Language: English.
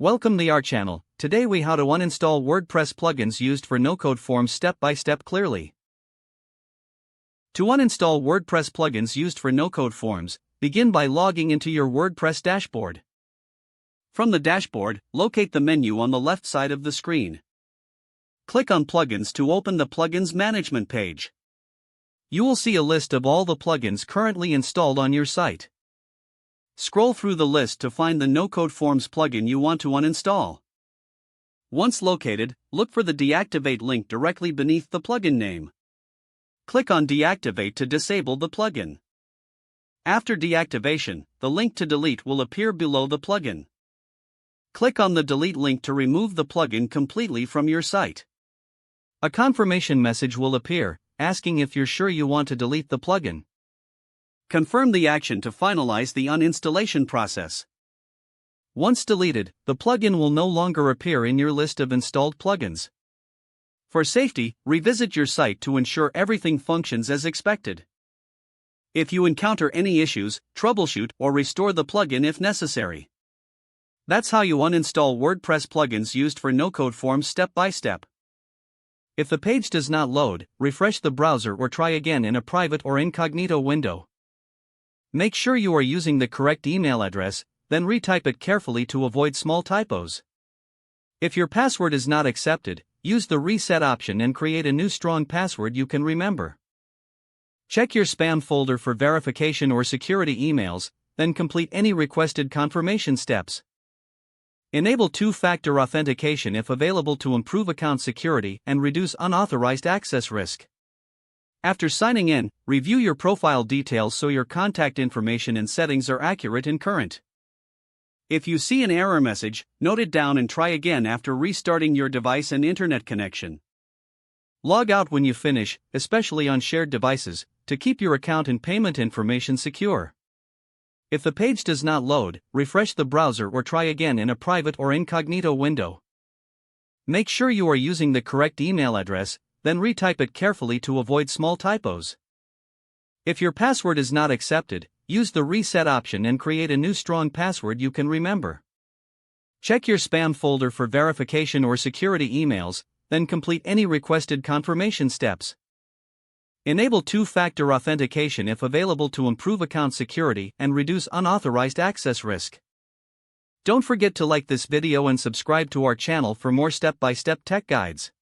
Welcome to our channel. Today we how to uninstall WordPress plugins used for no-code forms step by step clearly. To uninstall WordPress plugins used for no-code forms, begin by logging into your WordPress dashboard. From the dashboard, locate the menu on the left side of the screen. Click on Plugins to open the Plugins Management page. You will see a list of all the plugins currently installed on your site. Scroll through the list to find the no-code forms plugin you want to uninstall. Once located, look for the Deactivate link directly beneath the plugin name. Click on Deactivate to disable the plugin. After deactivation, the link to delete will appear below the plugin. Click on the delete link to remove the plugin completely from your site. A confirmation message will appear, asking if you're sure you want to delete the plugin. Confirm the action to finalize the uninstallation process. Once deleted, the plugin will no longer appear in your list of installed plugins. For safety, revisit your site to ensure everything functions as expected. If you encounter any issues, troubleshoot or restore the plugin if necessary. That's how you uninstall WordPress plugins used for no-code forms step by step. If the page does not load, refresh the browser or try again in a private or incognito window. Make sure you are using the correct email address, then retype it carefully to avoid small typos. If your password is not accepted, use the reset option and create a new strong password you can remember. Check your spam folder for verification or security emails, then complete any requested confirmation steps. Enable two-factor authentication if available to improve account security and reduce unauthorized access risk. After signing in, review your profile details so your contact information and settings are accurate and current. If you see an error message, note it down and try again after restarting your device and internet connection. Log out when you finish, especially on shared devices, to keep your account and payment information secure. If the page does not load, refresh the browser or try again in a private or incognito window. Make sure you are using the correct email address, then retype it carefully to avoid small typos. If your password is not accepted, use the reset option and create a new strong password you can remember. Check your spam folder for verification or security emails, then complete any requested confirmation steps. Enable two-factor authentication if available to improve account security and reduce unauthorized access risk. Don't forget to like this video and subscribe to our channel for more step-by-step tech guides.